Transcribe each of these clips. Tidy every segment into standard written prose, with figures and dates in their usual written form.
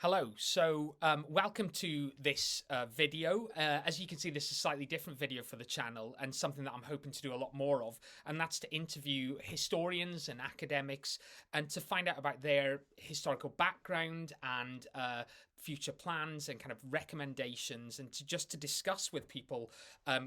Hello. Welcome to this video. As you can see, this is a slightly different video for the channel and something that I'm hoping to do a lot more of. And that's to interview historians and academics and to find out about their historical background and future plans and kind of recommendations, and to discuss with people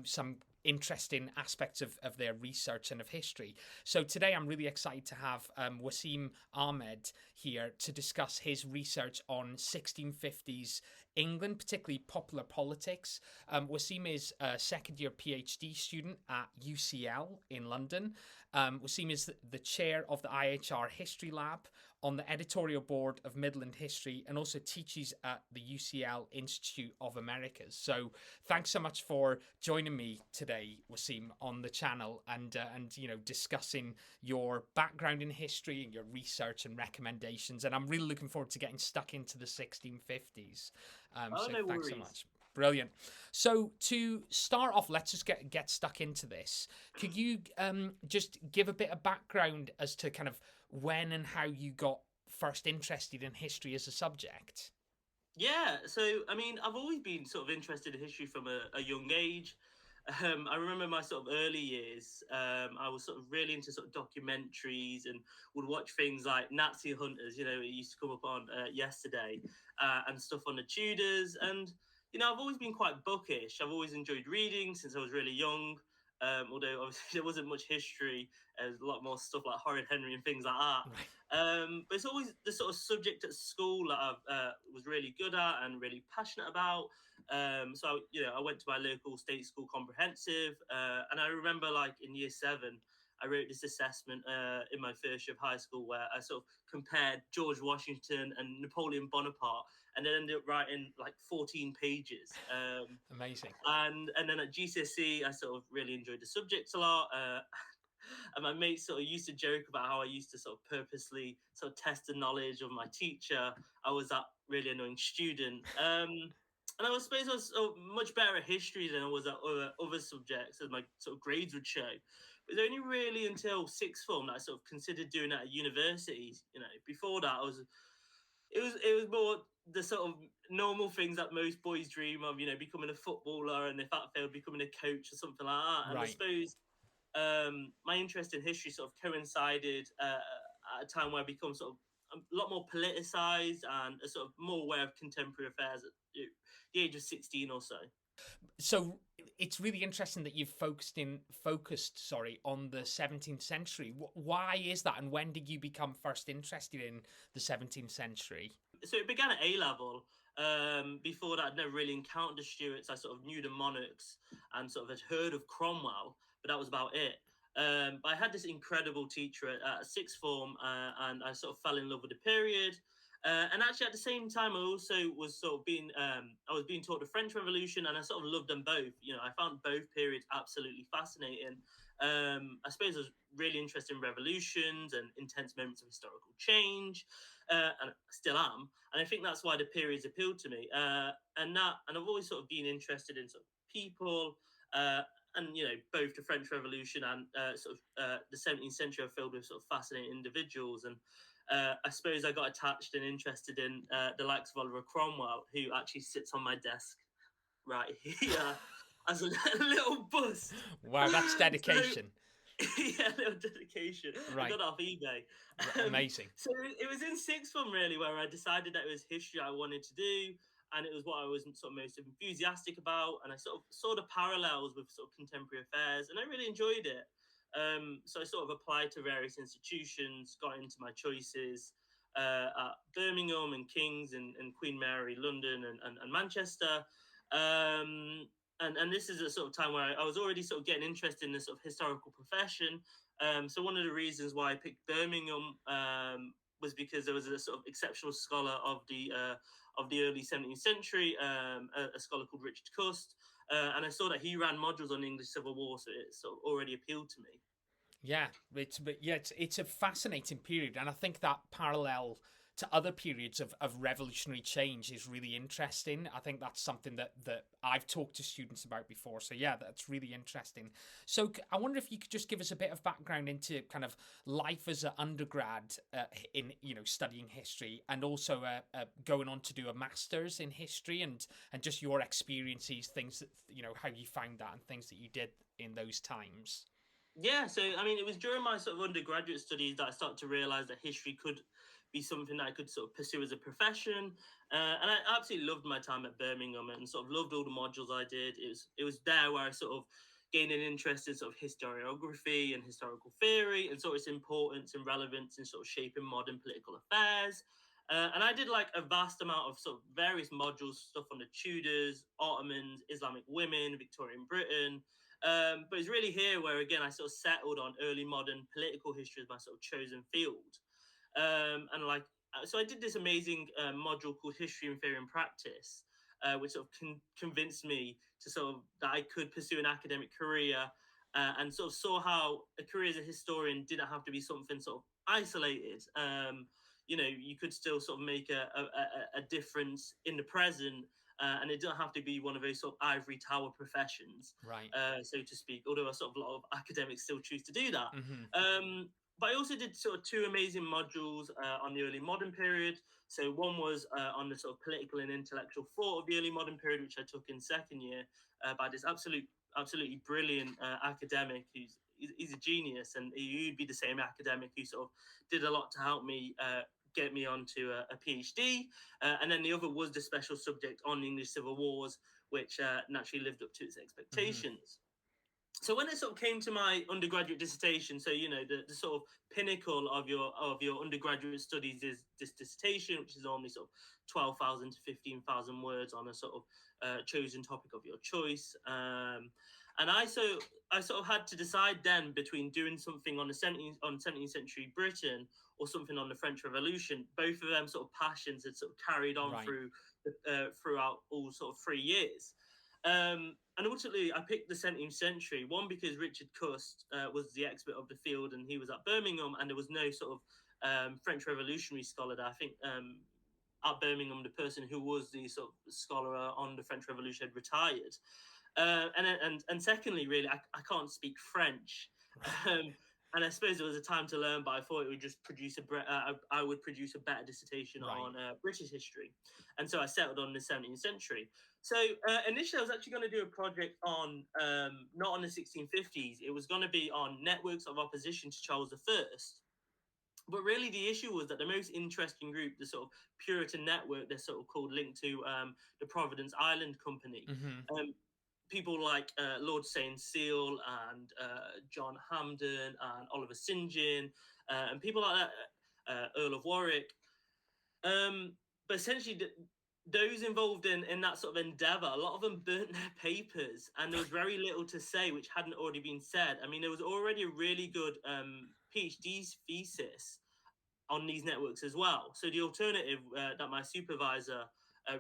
some interesting aspects of their research and of history. So today I'm really excited to have Waseem Ahmed here to discuss his research on 1650s England, particularly popular politics. Waseem is a second-year PhD student at UCL in London. Waseem is the chair of the IHR History Lab, on the editorial board of Midland History, and also teaches at the UCL Institute of Americas. So thanks so much for joining me today, Waseem, on the channel and discussing your background in history and your research and recommendations. And I'm really looking forward to getting stuck into the 1650s. No Thanks worries. so much. Brilliant. So to start off, let's just get stuck into this. Could you just give a bit of background as to kind of when and how you got first interested in history as a subject? Yeah, so I mean, I've always been sort of interested in history from a young age. I remember my sort of early years. I was sort of really into sort of documentaries and would watch things like Nazi Hunters. It used to come up on yesterday and stuff on the Tudors. And I've always been quite bookish. I've always enjoyed reading since I was really young. Although obviously there wasn't much history, there's a lot more stuff like Horrid Henry and things like that. Right. But it's always the sort of subject at school that I was really good at and really passionate about. I went to my local state school comprehensive, and I remember like in year 7, I wrote this assessment in my first year of high school where I sort of compared George Washington and Napoleon Bonaparte, and then ended up writing like 14 pages. Amazing. And then at GCSE, I sort of really enjoyed the subject a lot. And my mates sort of used to joke about how I used to sort of purposely sort of test the knowledge of my teacher. I was that really annoying student. And I suppose I was much better at history than I was at other subjects, as my sort of grades would show. It was only really until sixth form that I sort of considered doing it at university. Before that, it was more the sort of normal things that most boys dream of. Becoming a footballer, and if that failed, becoming a coach or something like that. And I Right. suppose my interest in history sort of coincided at a time where I become sort of a lot more politicized and a sort of more aware of contemporary affairs at the age of 16 or so. So it's really interesting that you've focused on the 17th century. Why is that, and when did you become first interested in the 17th century? So it began at A level. Before that, I'd never really encountered the Stuarts. I sort of knew the monarchs and sort of had heard of Cromwell, but that was about it. But I had this incredible teacher at sixth form, and I sort of fell in love with the period. And actually, at the same time, I also was sort of I was being taught the French Revolution, and I sort of loved them both. I found both periods absolutely fascinating. I suppose I was really interested in revolutions and intense moments of historical change, and I still am. And I think that's why the periods appealed to me. And I've always sort of been interested in sort of people. And both the French Revolution and the 17th century are filled with sort of fascinating individuals. And I suppose I got attached and interested in the likes of Oliver Cromwell, who actually sits on my desk right here as a little bust. Wow, that's So, dedication. yeah, a little dedication. I got Right. it off eBay. Amazing. So it was in sixth form really where I decided that it was history I wanted to do, and it was what I was sort of most enthusiastic about, and I sort of saw the parallels with sort of contemporary affairs, and I really enjoyed it. So I sort of applied to various institutions, got into my choices at Birmingham and King's and Queen Mary, London and Manchester. And this is a sort of time where I was already sort of getting interested in this sort of historical profession. So one of the reasons why I picked Birmingham was because there was a sort of exceptional scholar of the early 17th century, a scholar called Richard Cust, and I saw that he ran modules on the English Civil War, so it sort of already appealed to me. Yeah, it's a fascinating period, and I think that parallel to other periods of revolutionary change is really interesting. I think that's something that I've talked to students about before. So yeah, that's really interesting. So I wonder if you could just give us a bit of background into kind of life as an undergrad in studying history, and also going on to do a master's in history, and just your experiences, things that how you found that, and things that you did in those times. Yeah, so I mean, it was during my sort of undergraduate studies that I started to realize that history could be something that I could sort of pursue as a profession. And I absolutely loved my time at Birmingham, and sort of loved all the modules I did. It was there where I sort of gained an interest in sort of historiography and historical theory, and sort of its importance and relevance in sort of shaping modern political affairs. And I did like a vast amount of sort of various modules, stuff on the Tudors, Ottomans, Islamic women, Victorian Britain. But it's really here where, again, I sort of settled on early modern political history as my sort of chosen field. So I did this amazing module called History and Theory and Practice, which sort of convinced me to sort of that I could pursue an academic career, and sort of saw how a career as a historian didn't have to be something sort of isolated. You could still sort of make a difference in the present, and it doesn't have to be one of those sort of ivory tower professions, Right. so to speak. Although a lot of academics still choose to do that. Mm-hmm. But I also did sort of two amazing modules on the early modern period. So one was on the sort of political and intellectual thought of the early modern period, which I took in second year by this absolutely brilliant academic he's a genius, and he'd be the same academic who sort of did a lot to help me get me onto a PhD. And then the other was the special subject on the English Civil Wars, which naturally lived up to its expectations. So when it sort of came to my undergraduate dissertation, so the sort of pinnacle of your undergraduate studies is this dissertation, which is normally sort of 12,000 to 15,000 words on a sort of chosen topic of your choice. And I sort of had to decide then between doing something on the 17th century Britain or something on the French Revolution. Both of them sort of passions had sort of carried on Right. throughout all sort of 3 years. And ultimately, I picked the 17th century, one because Richard Cust was the expert of the field, and he was at Birmingham, and there was no sort of French Revolutionary scholar there. I think at Birmingham, the person who was the sort of scholar on the French Revolution had retired. And secondly, really, I can't speak French. And I suppose there was a time to learn, but I thought it would just I would produce a better dissertation Right. on British history. And so I settled on the 17th century. So initially, I was actually going to do a project on not on the 1650s. It was going to be on networks of opposition to Charles I. But really, the issue was that the most interesting group, the sort of Puritan network, they're sort of called, linked to the Providence Island Company. Mm-hmm. People like Lord Saint Seal and John Hampden and Oliver St. John and people like that, Earl of Warwick. But essentially, those involved in that sort of endeavour, a lot of them burnt their papers, and there was very little to say which hadn't already been said. I mean, there was already a really good PhD thesis on these networks as well. So the alternative that my supervisor,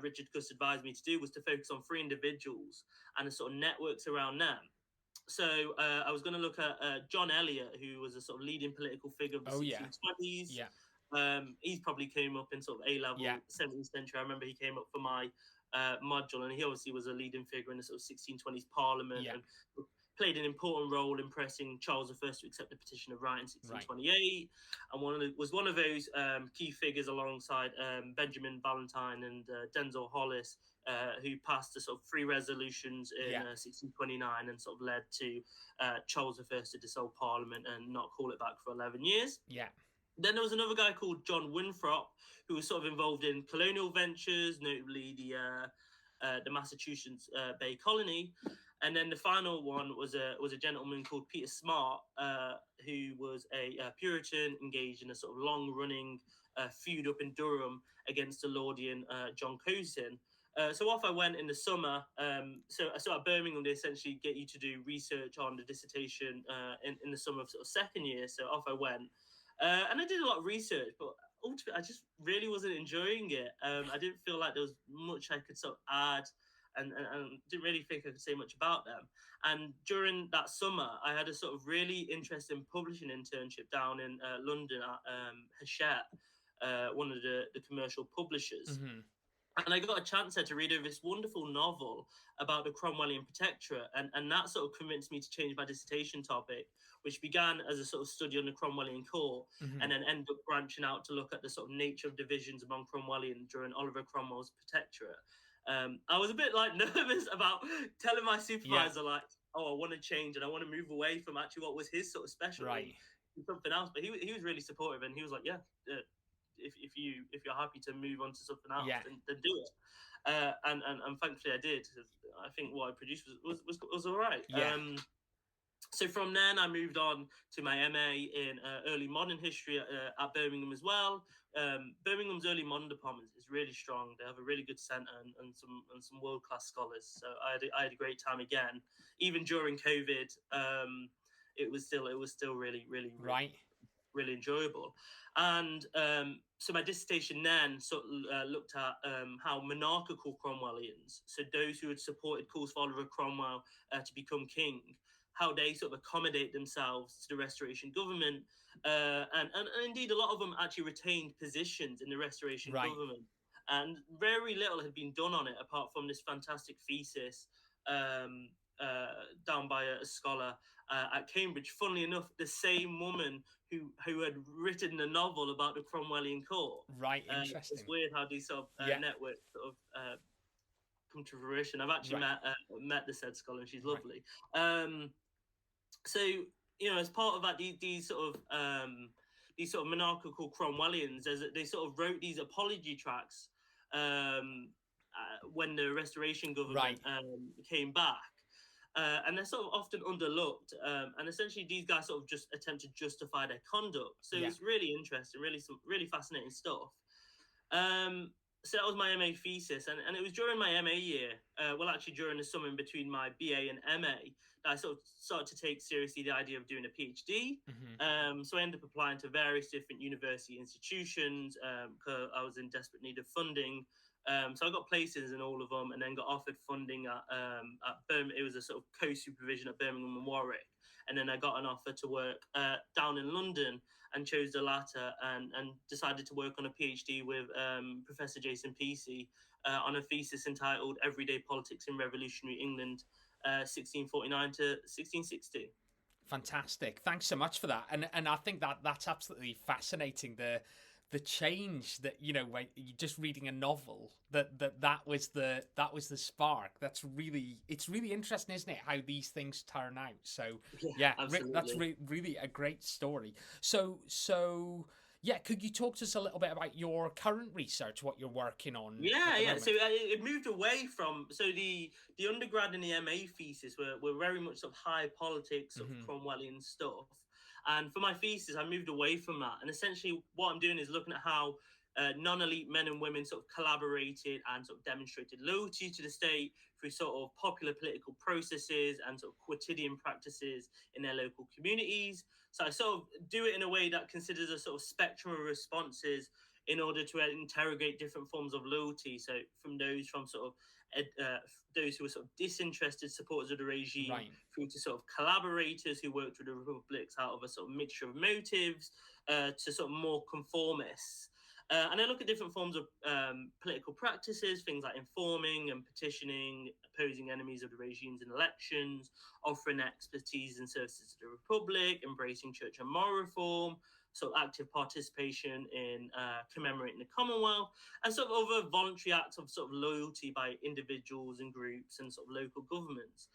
Richard Cust, advised me to do was to focus on 3 individuals and the sort of networks around them. So I was going to look at John Eliot, who was a sort of leading political figure of the 1620s. Yeah. He's probably came up in sort of A-level 17th century. I remember he came up for my module, and he obviously was a leading figure in the sort of 1620s Parliament, and played an important role in pressing Charles I to accept the Petition of Right in 1628, right. And was one of those key figures alongside Benjamin Valentine and Denzil Hollis, who passed the sort of 3 resolutions in 1629 and sort of led to Charles I to dissolve Parliament and not call it back for 11 years. Yeah. Then there was another guy called John Winthrop, who was sort of involved in colonial ventures, notably the Massachusetts Bay Colony. And then the final one was a gentleman called Peter Smart, who was a Puritan engaged in a sort of long-running feud up in Durham against the Laudian John Cosin. So off I went in the summer. So at Birmingham, they essentially get you to do research on the dissertation in the summer of sort of second year. So off I went. And I did a lot of research, but ultimately I just really wasn't enjoying it. I didn't feel like there was much I could sort of add, and didn't really think I could say much about them. And during that summer, I had a sort of really interesting publishing internship down in London at Hachette, one of the commercial publishers. Mm-hmm. And I got a chance there to read over this wonderful novel about the Cromwellian Protectorate, and that sort of convinced me to change my dissertation topic, which began as a sort of study on the Cromwellian court, Mm-hmm. and then ended up branching out to look at the sort of nature of divisions among Cromwellians during Oliver Cromwell's Protectorate. I was a bit like nervous about telling my supervisor, like, oh, I want to change and I want to move away from actually what was his sort of specialty to something else. But he was really supportive, and he was like, yeah. If you're happy to move on to something else, then do it. And thankfully I did. I think what I produced was all right. So from then I moved on to my MA in early modern history at Birmingham as well. Birmingham's early modern department is really strong. They have a really good centre and some world class scholars. So I had a great time again, even during COVID. It was still really really enjoyable. And so my dissertation then sort of looked at how monarchical Cromwellians, so those who had supported calls for Oliver Cromwell to become king, how they sort of accommodate themselves to the Restoration government. And indeed, a lot of them actually retained positions in the Restoration government. And very little had been done on it apart from this fantastic thesis down by a scholar at Cambridge. Funnily enough, the same woman who had written a novel about the Cromwellian court. Interesting. It's weird how these sort of networks sort of come to fruition. I've actually met the said scholar, and she's lovely. So as part of that, these sort of monarchical Cromwellians, they sort of wrote these apology tracts when the Restoration government came back. And they're sort of often underlooked. And essentially, these guys sort of just attempt to justify their conduct. So it's really interesting, really fascinating stuff. So that was my MA thesis. And it was during my MA year, actually during the summer in between my BA and MA, that I sort of started to take seriously the idea of doing a PhD. So I ended up applying to various different university institutions because I was in desperate need of funding. So I got places in all of them, and then got offered funding at Birmingham. It was a sort of co-supervision at Birmingham and Warwick, and then I got an offer to work down in London, and chose the latter, and decided to work on a PhD with Professor Jason Pesey on a thesis entitled "Everyday Politics in Revolutionary England, 1649 to 1660." Fantastic! Thanks so much for that, and I think that's absolutely fascinating. The change that when you're just reading a novel that was the spark. It's really interesting, isn't it, how these things turn out? So that's really a great story. So could you talk to us a little bit about your current research, what you're working on? So it moved away from the undergrad and the MA thesis were very much sort of high politics, sort of Cromwellian stuff. And for my thesis, I moved away from that. And essentially what I'm doing is looking at how non-elite men and women sort of collaborated and sort of demonstrated loyalty to the state through sort of popular political processes and sort of quotidian practices in their local communities. So I sort of do it in a way that considers a sort of spectrum of responses in order to interrogate different forms of loyalty. So from those who were sort of disinterested supporters of the regime, through to sort of collaborators who worked with the republics out of a sort of mixture of motives, to sort of more conformists. And I look at different forms of political practices, things like informing and petitioning, opposing enemies of the regimes in elections, offering expertise and services to the republic, embracing church and moral reform, sort of active participation in commemorating the Commonwealth, and sort of other voluntary acts of sort of loyalty by individuals and groups and sort of local governments.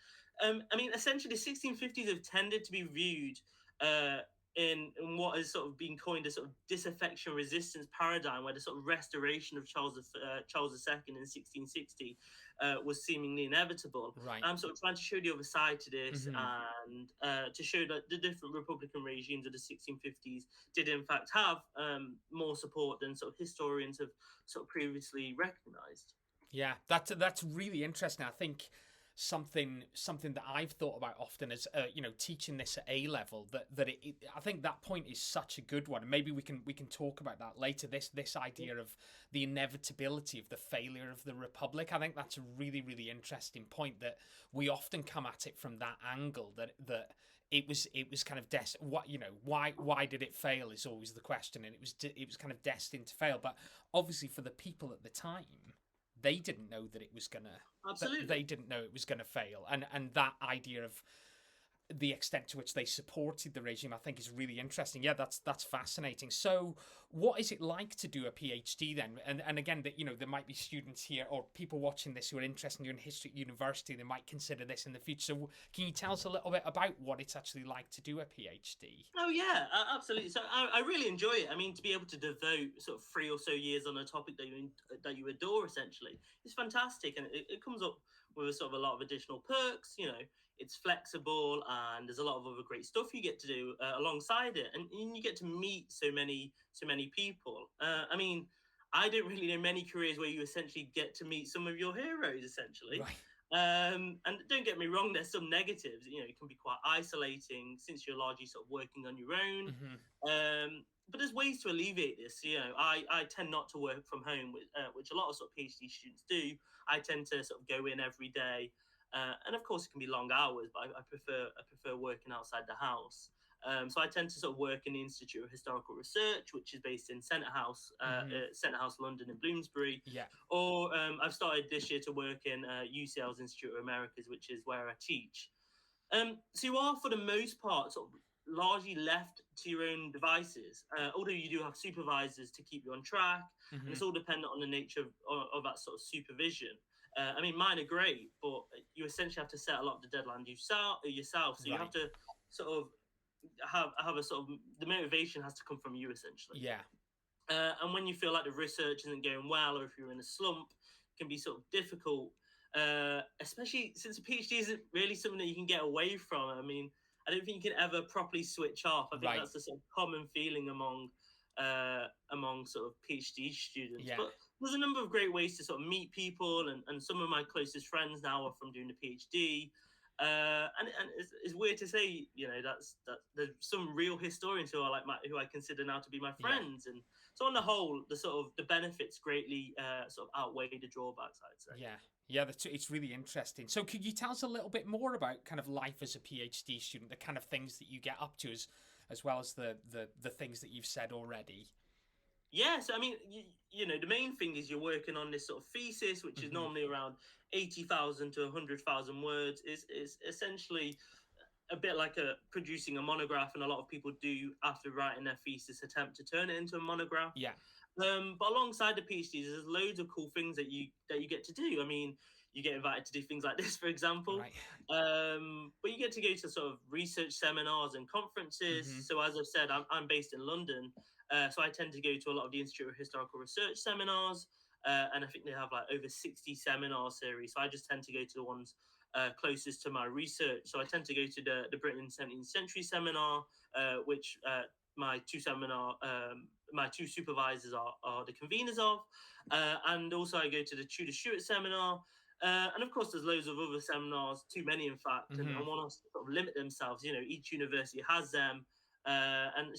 Essentially, the 1650s have tended to be viewed in what has sort of been coined a sort of disaffection resistance paradigm, where the sort of restoration of Charles II in 1660 was seemingly inevitable. I'm sort of trying to show the other side to this, and to show that the different Republican regimes of the 1650s did in fact have more support than sort of historians have sort of previously recognised. Yeah, that's really interesting. I think something that I've thought about often as teaching this at A level, I think that point is such a good one, and maybe we can talk about that later. This idea of the inevitability of the failure of the Republic. I think that's a really, really interesting point, that we often come at it from that angle, that it was kind of why did it fail is always the question, and it was kind of destined to fail. But obviously for the people at the time, they didn't know that it was gonna. Absolutely. They didn't know it was gonna fail, and that idea of the extent to which they supported the regime, I think, is really interesting. Yeah, that's fascinating. So, what is it like to do a PhD then? And again, that there might be students here or people watching this who are interested in history at university. They might consider this in the future. So, can you tell us a little bit about what it's actually like to do a PhD? Oh yeah, absolutely. So I really enjoy it. I mean, to be able to devote sort of 3 or so years on a topic that you adore, essentially, is fantastic, and it comes up with a sort of a lot of additional perks. It's flexible, and there's a lot of other great stuff you get to do alongside it, and you get to meet so many people. I mean, I don't really know many careers where you essentially get to meet some of your heroes, essentially. Right. And don't get me wrong, there's some negatives. It can be quite isolating since you're largely sort of working on your own. But there's ways to alleviate this. I tend not to work from home, which a lot of sort of PhD students do. I tend to sort of go in every day, and of course it can be long hours, but I prefer working outside the house. So I tend to sort of work in the Institute of Historical Research, which is based in Centre House, London in Bloomsbury. Yeah. Or I've started this year to work in UCL's Institute of Americas, which is where I teach. So you are, for the most part, sort of largely left to your own devices, although you do have supervisors to keep you on track, and it's all dependent on the nature of that sort of supervision. I mean, mine are great, but you essentially have to set a lot of the deadlines yourself. So you have to sort of have a sort of, the motivation has to come from you, essentially. Yeah. And when you feel like the research isn't going well, or if you're in a slump, it can be sort of difficult, especially since a PhD isn't really something that you can get away from. I mean, I don't think you can ever properly switch off. I think that's the sort of common feeling among sort of PhD students. Yeah. But there's a number of great ways to sort of meet people, and some of my closest friends now are from doing the PhD. And it's weird to say, that there's some real historians who are like who I consider now to be my friends, and so on the whole, the benefits greatly sort of outweigh the drawbacks, I'd say. Yeah, it's really interesting. So could you tell us a little bit more about kind of life as a PhD student, the kind of things that you get up to, as well as the things that you've said already? Yeah, so I mean, the main thing is you're working on this sort of thesis, which is normally around 80,000 to 100,000 words. Is essentially a bit like producing a monograph, and a lot of people do, after writing their thesis, attempt to turn it into a monograph. Yeah. But alongside the PhDs, there's loads of cool things that you get to do. I mean, you get invited to do things like this, for example. Right. But you get to go to sort of research seminars and conferences. So as I've said, I'm based in London. So I tend to go to a lot of the Institute of Historical Research seminars. And I think they have like over 60 seminar series. So I just tend to go to the ones closest to my research. So I tend to go to the Britain 17th century seminar, which my two supervisors are the conveners of. And also I go to the Tudor Stuart seminar. And of course, there's loads of other seminars, too many, in fact, and want to sort of limit themselves. Each university has them. And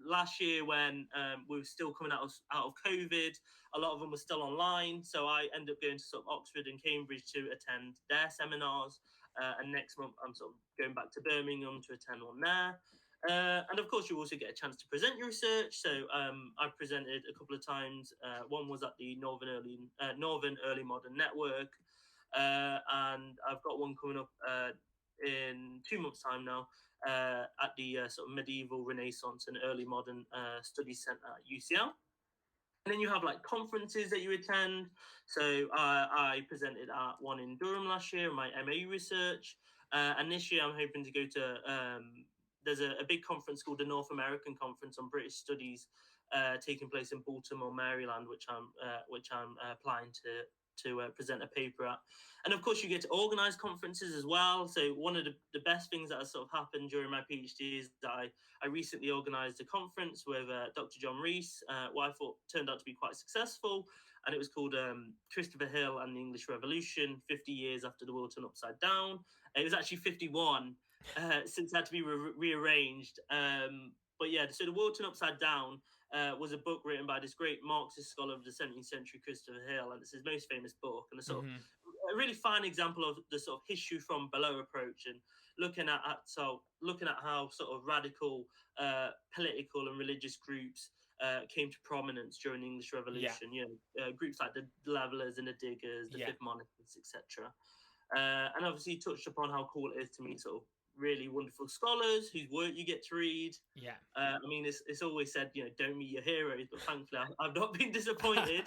last year, when we were still coming out of COVID, a lot of them were still online. So I ended up going to sort of Oxford and Cambridge to attend their seminars. And next month, I'm sort of going back to Birmingham to attend one there. And of course, you also get a chance to present your research. So I've presented a couple of times. One was at the Northern Early Modern Network. And I've got one coming up in 2 months' time now at the sort of Medieval, Renaissance and Early Modern Studies Centre at UCL. And then you have like conferences that you attend. So I presented at one in Durham last year, my MA research. And this year I'm hoping to go to, there's a big conference called the North American Conference on British Studies taking place in Baltimore, Maryland, which I'm applying to present a paper at. And of course, you get to organize conferences as well. So one of the best things that has sort of happened during my PhD is that I recently organized a conference with Dr. John Rees, what I thought turned out to be quite successful. and it was called Christopher Hill and the English Revolution, 50 years after the world turned upside down. It was actually 51 since it had to be rearranged. But yeah, so the world turned upside down was a book written by this great Marxist scholar of the 17th century, Christopher Hill, and it's his most famous book, and a sort of a really fine example of the sort of history from below approach, and looking at how sort of radical political and religious groups came to prominence during the English Revolution. You know, groups like the Levellers and the Diggers, the Fifth Monarchists, etc. And obviously touched upon how cool it is to meet sort of really wonderful scholars whose work you get to read. I mean, it's always said, you know, don't meet your heroes, but thankfully I've not been disappointed.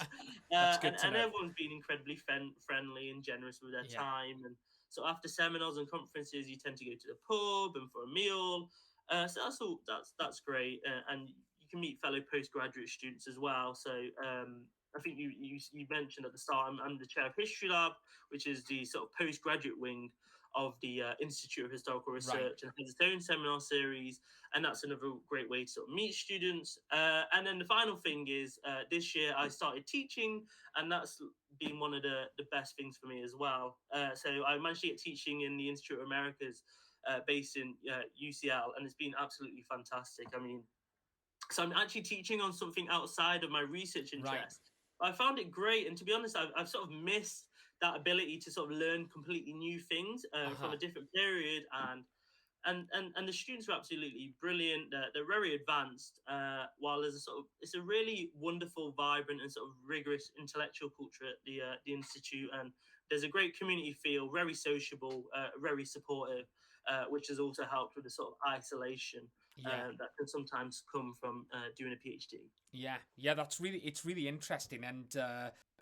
And everyone's been incredibly friendly and generous with their time. And so after seminars and conferences, you tend to go to the pub and for a meal. So that's great. And you can meet fellow postgraduate students as well. So I think you mentioned at the start, I'm the chair of History Lab, which is the sort of postgraduate wing of the Institute of Historical Research, and has its own seminar series, and that's another great way to sort of meet students. And then the final thing is this year I started teaching, and that's been one of the best things for me as well. So I managed to get teaching in the Institute of Americas, based in UCL, and it's been absolutely fantastic. I mean, so I'm actually teaching on something outside of my research interest. I found it great, and to be honest, I've sort of missed that ability to sort of learn completely new things from a different period, and the students were absolutely brilliant. They're very advanced, while there's it's a really wonderful, vibrant, and sort of rigorous intellectual culture at the institute, and there's a great community feel, very sociable, very supportive, which has also helped with the sort of isolation that can sometimes come from doing a PhD. It's really interesting, and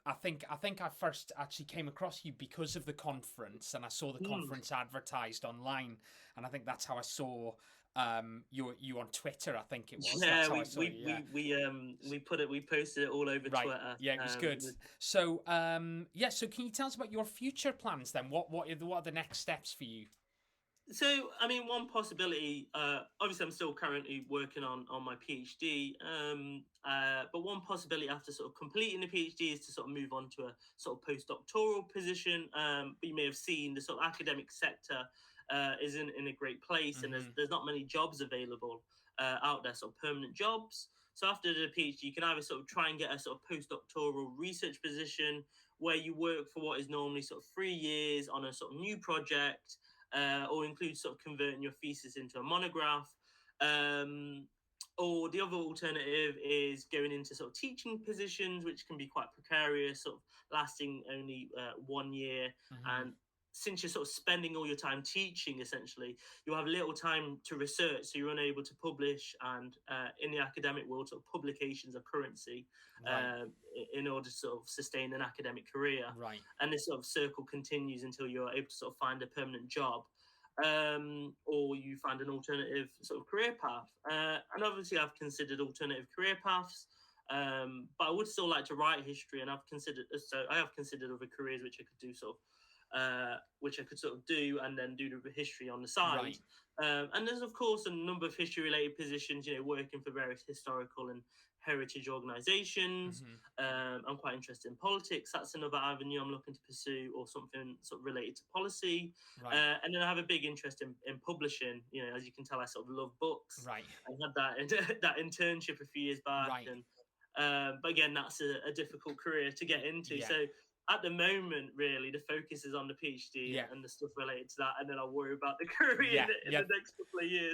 I think I first actually came across you because of the conference, and I saw the conference advertised online, and I think that's how I saw you on Twitter. I think it was. Yeah, we posted it all over Twitter. Yeah, it was good. So so can you tell us about your future plans then? What are the next steps for you? So, I mean, one possibility, obviously I'm still currently working on my PhD, but one possibility after sort of completing the PhD is to sort of move on to a sort of postdoctoral position. But you may have seen the sort of academic sector isn't in a great place, and there's not many jobs available out there, sort of permanent jobs. So after the PhD, you can either sort of try and get a sort of postdoctoral research position where you work for what is normally sort of 3 years on a sort of new project, or include sort of converting your thesis into a monograph. Or the other alternative is going into sort of teaching positions, which can be quite precarious, sort of lasting only 1 year. And since you're sort of spending all your time teaching, essentially, you'll have little time to research, so you're unable to publish. And in the academic world, sort of publications are currency in order to sort of sustain an academic career. And this sort of circle continues until you're able to sort of find a permanent job, or you find an alternative sort of career path. And obviously, I've considered alternative career paths. But I would still like to write history, and I have considered other careers which I could do do, and then do the history on the side. And there's of course a number of history related positions, you know, working for various historical and heritage organizations. I'm quite interested in politics. That's another avenue I'm looking to pursue, or something sort of related to policy. And then I have a big interest in publishing. You know, as you can tell, I sort of love books. I had that internship a few years back, and but again, that's a difficult career to get into. So at the moment, really, the focus is on the PhD and the stuff related to that, and then I'll worry about the career in the next couple of years.